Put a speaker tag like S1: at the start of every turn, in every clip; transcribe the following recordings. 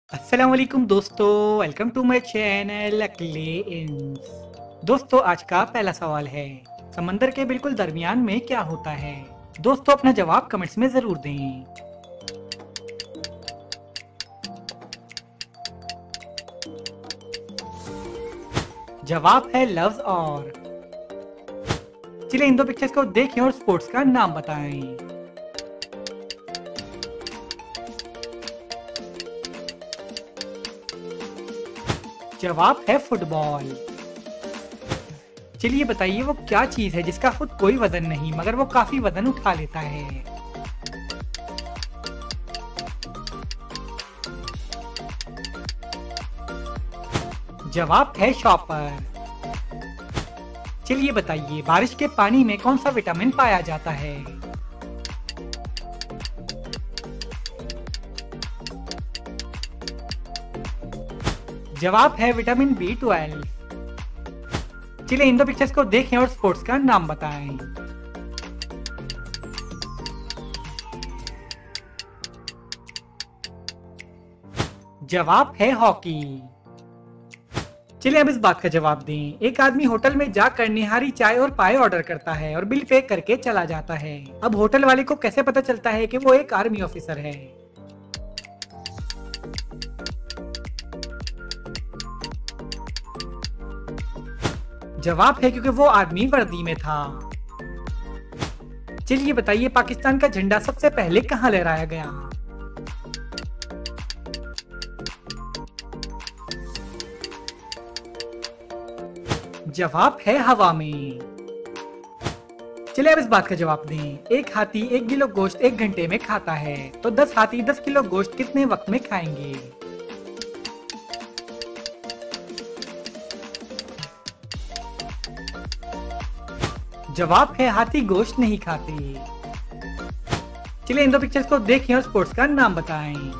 S1: अस्सलाम वालेकुम दोस्तों, वेलकम टू माय चैनल अकले इंस। दोस्तों आज का पहला सवाल है, समंदर के बिल्कुल दरमियान में क्या होता है? दोस्तों अपना जवाब कमेंट्स में जरूर दें। जवाब है लव्स और। चलिए इन दो पिक्चर्स को देखें और स्पोर्ट्स का नाम बताएं। जवाब है फुटबॉल। चलिए बताइए वो क्या चीज है जिसका खुद कोई वजन नहीं मगर वो काफी वजन उठा लेता है? जवाब है शॉपर। चलिए बताइए बारिश के पानी में कौन सा विटामिन पाया जाता है? जवाब है विटामिन B12। चलिए इन दो पिक्चर्स को देखें और स्पोर्ट्स का नाम बताएं। जवाब है हॉकी। चलिए अब इस बात का जवाब दें। एक आदमी होटल में जाकर निहारी चाय और पाए ऑर्डर करता है और बिल पे करके चला जाता है। अब होटल वाले को कैसे पता चलता है कि वो एक आर्मी ऑफिसर है? जवाब है क्योंकि वो आदमी वर्दी में था। चलिए बताइए पाकिस्तान का झंडा सबसे पहले कहां लहराया गया? जवाब है हवा में। चलिए अब इस बात का जवाब दें। एक हाथी 1 किलो गोश्त 1 घंटे में खाता है, तो 10 हाथी 10 किलो गोश्त कितने वक्त में खाएंगे? जवाब है हाथी गोश्त नहीं खाते। चलिए इन दो पिक्चर्स को देखें और स्पोर्ट्स का नाम बताएं।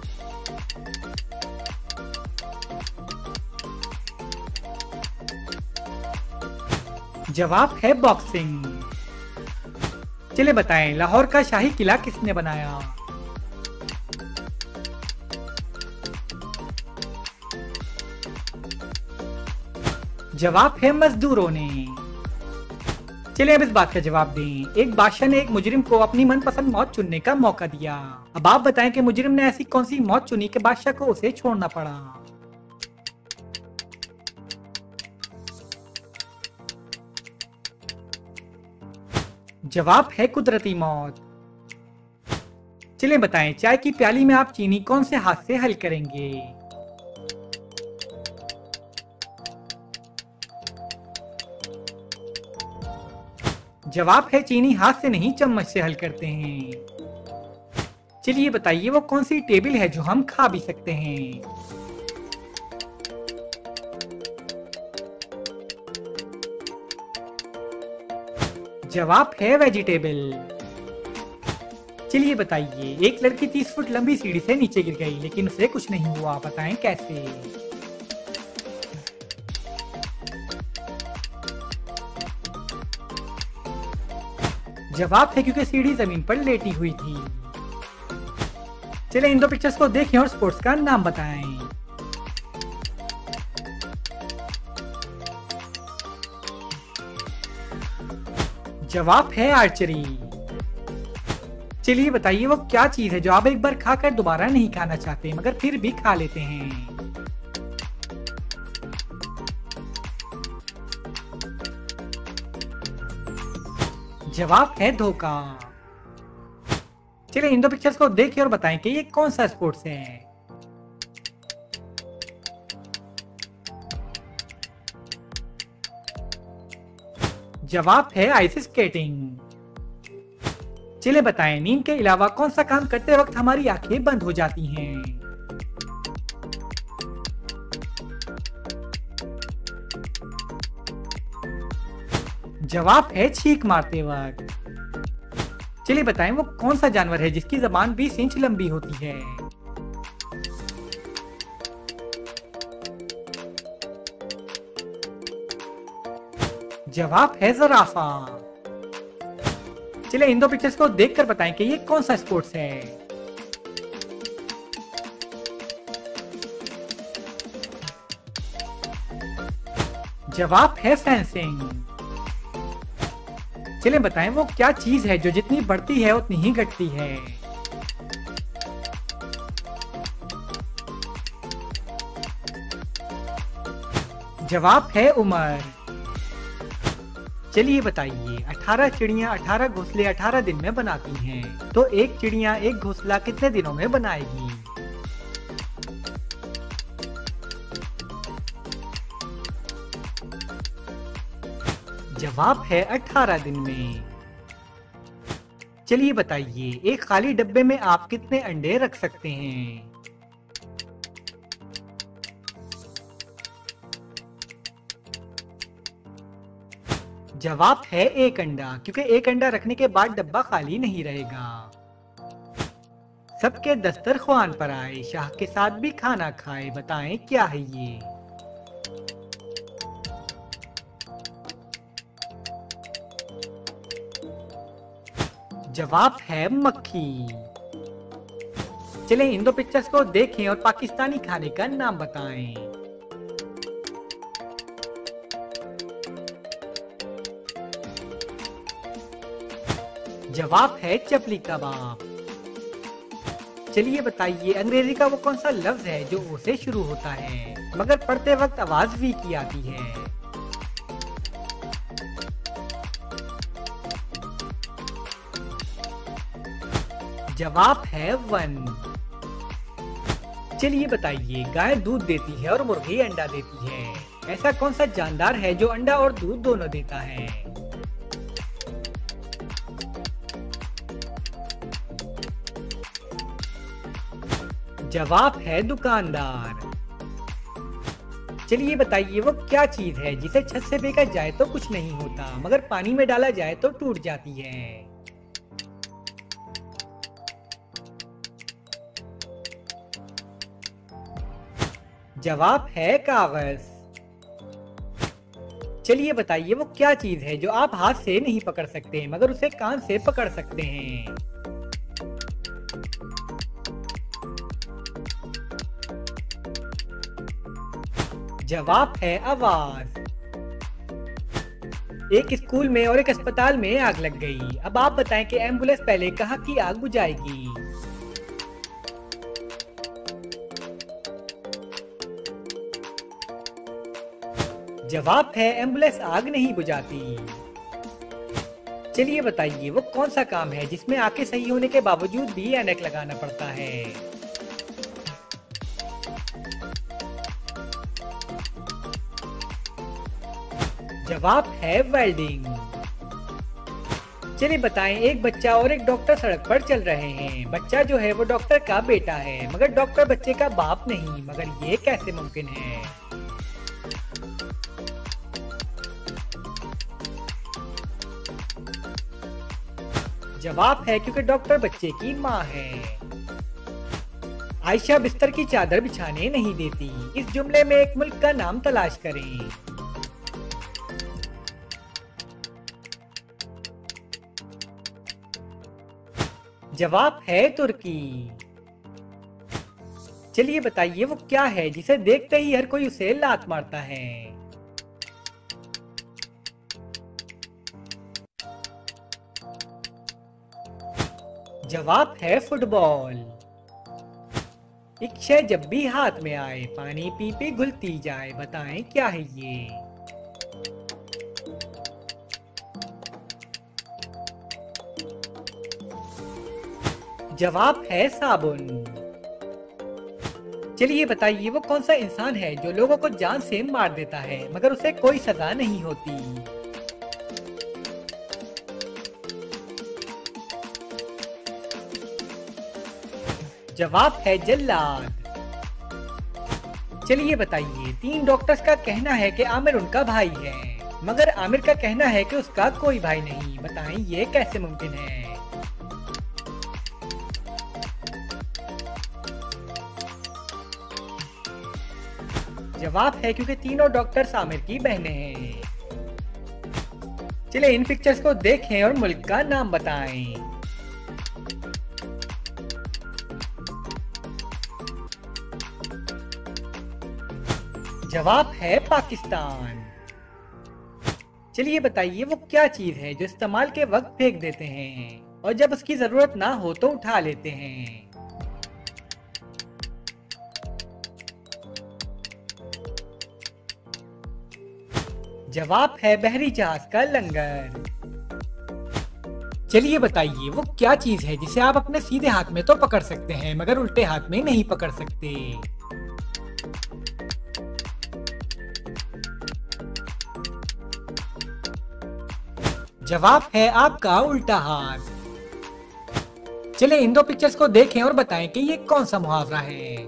S1: जवाब है बॉक्सिंग। चलिए बताएं लाहौर का शाही किला किसने बनाया? जवाब है मजदूरों ने। चलिए अब इस बात का जवाब दें। एक बादशाह ने एक मुजरिम को अपनी मनपसंद मौत चुनने का मौका दिया। अब आप बताएं कि मुजरिम ने ऐसी कौन सी मौत चुनी कि बादशाह को उसे छोड़ना पड़ा? जवाब है कुदरती मौत। चलिए बताएं चाय की प्याली में आप चीनी कौन से हाथ से हल करेंगे? जवाब है चीनी हाथ से नहीं चम्मच से हल करते हैं। चलिए बताइए वो कौन सी टेबल है जो हम खा भी सकते हैं? जवाब है वेजिटेबल। चलिए बताइए एक लड़की 30 फुट लंबी सीढ़ी से नीचे गिर गई लेकिन उसे कुछ नहीं हुआ, बताएं कैसे? जवाब है क्योंकि सीढ़ी जमीन पर लेटी हुई थी। चलिए इन दो पिक्चर्स को देखें और स्पोर्ट्स का नाम बताएं। जवाब है आर्चरी। चलिए बताइए वो क्या चीज है जो आप एक बार खाकर दोबारा नहीं खाना चाहते मगर फिर भी खा लेते हैं? जवाब है धोखा। चलिए इन दो पिक्चर्स को देखें और बताएं कि ये कौन सा स्पोर्ट्स है? जवाब है आइस स्केटिंग। चलिए बताएं नींद के अलावा कौन सा काम करते वक्त हमारी आंखें बंद हो जाती हैं? जवाब है छींक मारते वक्त। चलिए बताएं वो कौन सा जानवर है जिसकी जबान 20 इंच लंबी होती है? जवाब है ज़राफ़ा। चलिए इन दो पिक्चर्स को देखकर बताएं कि ये कौन सा स्पोर्ट्स है? जवाब है फेंसिंग। चलिए बताएं वो क्या चीज है जो जितनी बढ़ती है उतनी ही घटती है। जवाब है उम्र। चलिए बताइए 18 चिड़िया 18 घोंसले 18 दिन में बनाती हैं, तो एक चिड़िया एक घोंसला कितने दिनों में बनाएगी? जवाब है 18 दिन में। चलिए बताइए एक खाली डब्बे में आप कितने अंडे रख सकते हैं? जवाब है एक अंडा, क्योंकि एक अंडा रखने के बाद डब्बा खाली नहीं रहेगा। सबके दस्तरख्वान पर आए, शाह के साथ भी खाना खाए, बताएं क्या है ये? जवाब है मक्खी। चलें इन दो पिक्चर्स को देखें और पाकिस्तानी खाने का नाम बताएं। जवाब है चपली कबाब। चलिए बताइए अंग्रेजी का वो कौन सा लफ्ज है जो ओ से शुरू होता है मगर पढ़ते वक्त आवाज वी की आती है? जवाब है वन। चलिए बताइए गाय दूध देती है और मुर्गी अंडा देती है, ऐसा कौन सा जानदार है जो अंडा और दूध दोनों देता है? जवाब है दुकानदार। चलिए बताइए वो क्या चीज है जिसे छत से फेंका जाए तो कुछ नहीं होता मगर पानी में डाला जाए तो टूट जाती है? जवाब है कागज। चलिए बताइए वो क्या चीज है जो आप हाथ से नहीं पकड़ सकते मगर उसे कान से पकड़ सकते हैं? जवाब है आवाज। एक स्कूल में और एक अस्पताल में आग लग गई, अब आप बताएं कि एम्बुलेंस पहले कहाँ की आग बुझाएगी? जवाब है एम्बुलेंस आग नहीं बुझाती। चलिए बताइए वो कौन सा काम है जिसमें आंखें सही होने के बावजूद भी ऐनक लगाना पड़ता है? जवाब है वेल्डिंग। चलिए बताएं एक बच्चा और एक डॉक्टर सड़क पर चल रहे हैं, बच्चा जो है वो डॉक्टर का बेटा है मगर डॉक्टर बच्चे का बाप नहीं, मगर ये कैसे मुमकिन है? जवाब है क्योंकि डॉक्टर बच्चे की माँ है। आयशा बिस्तर की चादर बिछाने नहीं देती, इस जुमले में एक मुल्क का नाम तलाश करें। जवाब है तुर्की। चलिए बताइए वो क्या है जिसे देखते ही हर कोई उसे लात मारता है? जवाब है फुटबॉल। एक शय जब भी हाथ में आए पानी पी पी घुलती जाए, बताएं क्या है ये? जवाब है साबुन। चलिए बताइए वो कौन सा इंसान है जो लोगों को जान से मार देता है मगर उसे कोई सजा नहीं होती? जवाब है जल्लाद। चलिए बताइए 3 डॉक्टर्स का कहना है कि आमिर उनका भाई है मगर आमिर का कहना है कि उसका कोई भाई नहीं, बताएं ये कैसे मुमकिन है? जवाब है क्योंकि तीनों डॉक्टर्स आमिर की बहनें हैं। चलिए इन पिक्चर्स को देखें और मुल्क का नाम बताएं। जवाब है पाकिस्तान। चलिए बताइए वो क्या चीज है जो इस्तेमाल के वक्त फेंक देते हैं और जब उसकी जरूरत ना हो तो उठा लेते हैं। जवाब है बहरी जहाज का लंगर। चलिए बताइए वो क्या चीज है जिसे आप अपने सीधे हाथ में तो पकड़ सकते हैं मगर उल्टे हाथ में नहीं पकड़ सकते। जवाब है आपका उल्टा हाथ। चलिए इन दो पिक्चर्स को देखें और बताएं कि ये कौन सा मुहावरा है।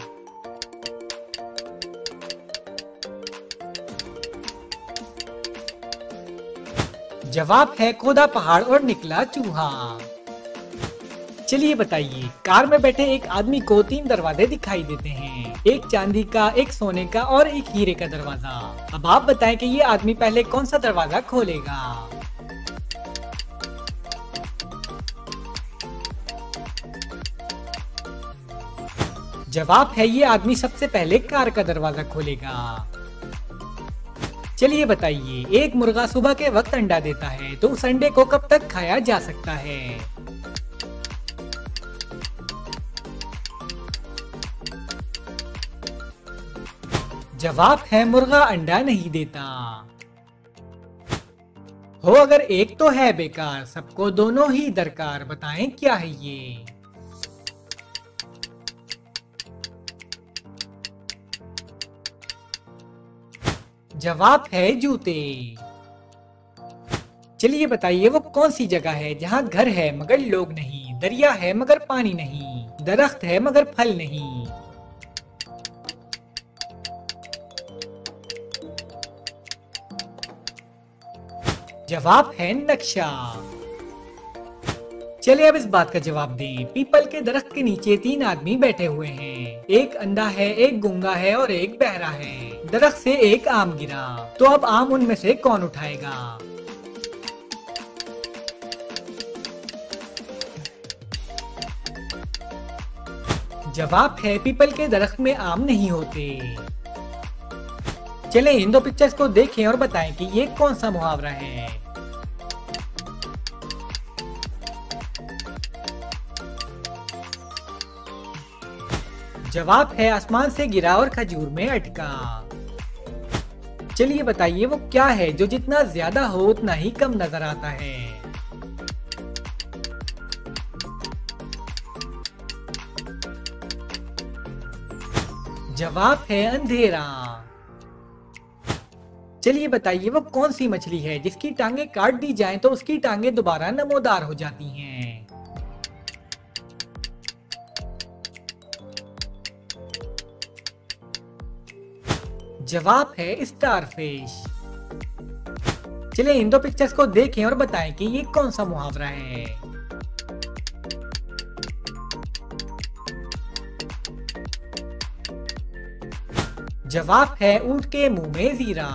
S1: जवाब है खोदा पहाड़ और निकला चूहा। चलिए बताइए कार में बैठे एक आदमी को 3 दरवाजे दिखाई देते हैं, एक चांदी का, एक सोने का और एक हीरे का दरवाजा। अब आप बताएं कि ये आदमी पहले कौन सा दरवाजा खोलेगा। जवाब है ये आदमी सबसे पहले कार का दरवाजा खोलेगा। चलिए बताइए एक मुर्गा सुबह के वक्त अंडा देता है तो उस अंडे को कब तक खाया जा सकता है। जवाब है मुर्गा अंडा नहीं देता। हो अगर एक तो है बेकार, सबको दोनों ही दरकार, बताएं क्या है ये। जवाब है जूते। चलिए बताइए वो कौन सी जगह है जहाँ घर है मगर लोग नहीं, दरिया है मगर पानी नहीं, दरख्त है मगर फल नहीं। जवाब है नक्शा। चलिए अब इस बात का जवाब दें। पीपल के दरख्त के नीचे 3 आदमी बैठे हुए हैं, एक अंधा है, एक गूंगा है और एक बहरा है। दरख्त से एक आम गिरा, तो अब आम उनमें से कौन उठाएगा। जवाब है पीपल के दरख्त में आम नहीं होते। चले इन दो पिक्चर्स को देखें और बताएं कि ये कौन सा मुहावरा है। जवाब है आसमान से गिरा और खजूर में अटका। चलिए बताइए वो क्या है जो जितना ज्यादा हो उतना ही कम नजर आता है। जवाब है अंधेरा। चलिए बताइए वो कौन सी मछली है जिसकी टांगे काट दी जाएं तो उसकी टांगे दोबारा नमोदार हो जाती हैं। जवाब है स्टारफिश। चलिए इन दो पिक्चर्स को देखें और बताएं कि ये कौन सा मुहावरा है। जवाब है ऊंट के मुंह में जीरा।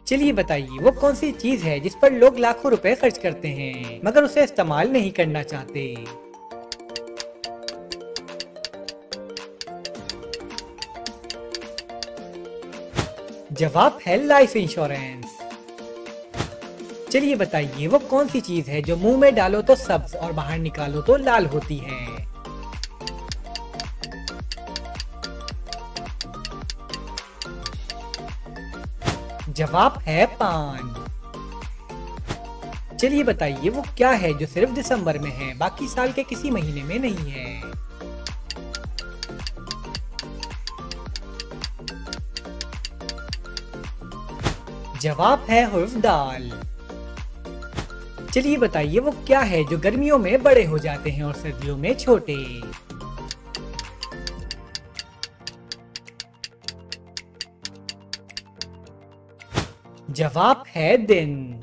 S1: चलिए बताइए वो कौन सी चीज है जिस पर लोग लाखों रुपए खर्च करते हैं मगर उसे इस्तेमाल नहीं करना चाहते। जवाब है लाइफ इंश्योरेंस। चलिए बताइए वो कौन सी चीज है जो मुंह में डालो तो सब्ज और बाहर निकालो तो लाल होती है। जवाब है पान। चलिए बताइए वो क्या है जो सिर्फ दिसंबर में है, बाकी साल के किसी महीने में नहीं है। जवाब है हुर्फ दाल। चलिए बताइए वो क्या है जो गर्मियों में बड़े हो जाते हैं और सर्दियों में छोटे। जवाब है दिन।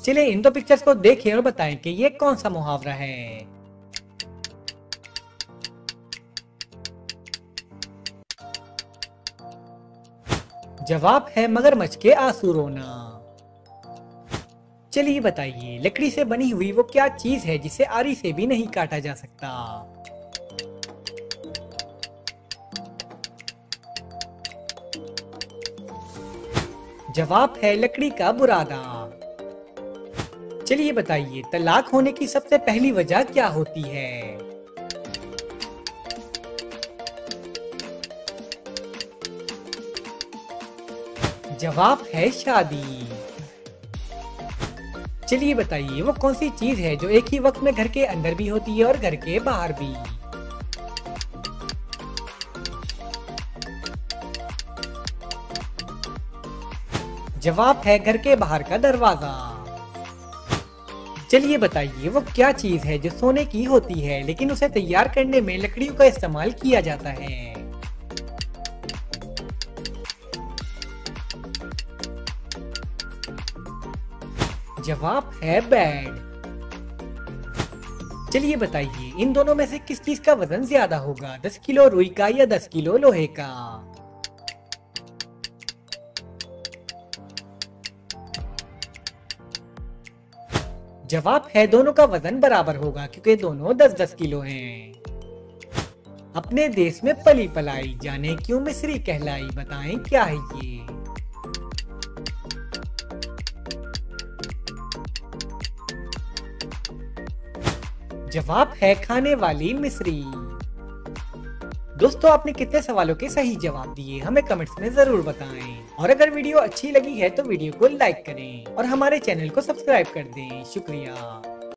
S1: चलिए इन दो पिक्चर्स को देखें और बताएं कि ये कौन सा मुहावरा है। जवाब है मगरमच्छ के आंसू रोना। चलिए बताइए लकड़ी से बनी हुई वो क्या चीज है जिसे आरी से भी नहीं काटा जा सकता। जवाब है लकड़ी का बुरादा। चलिए बताइए, तलाक होने की सबसे पहली वजह क्या होती है? जवाब है शादी। चलिए बताइए, वो कौन सी चीज है जो एक ही वक्त में घर के अंदर भी होती है और घर के बाहर भी? जवाब है घर के बाहर का दरवाजा। चलिए बताइए, वो क्या चीज है जो सोने की होती है लेकिन उसे तैयार करने में लकड़ियों का इस्तेमाल किया जाता है? जवाब है बेड। चलिए बताइए, इन दोनों में से किस चीज का वजन ज्यादा होगा, 10 किलो रुई का या 10 किलो लोहे का? जवाब है दोनों का वजन बराबर होगा क्योंकि दोनों 10-10 किलो हैं। अपने देश में पली पलाई, जाने क्यों मिस्री कहलाई, बताएं क्या है ये? जवाब है खाने वाली मिस्री। दोस्तों, आपने कितने सवालों के सही जवाब दिए हमें कमेंट्स में जरूर बताएं। और अगर वीडियो अच्छी लगी है तो वीडियो को लाइक करें और हमारे चैनल को सब्सक्राइब कर दें। शुक्रिया।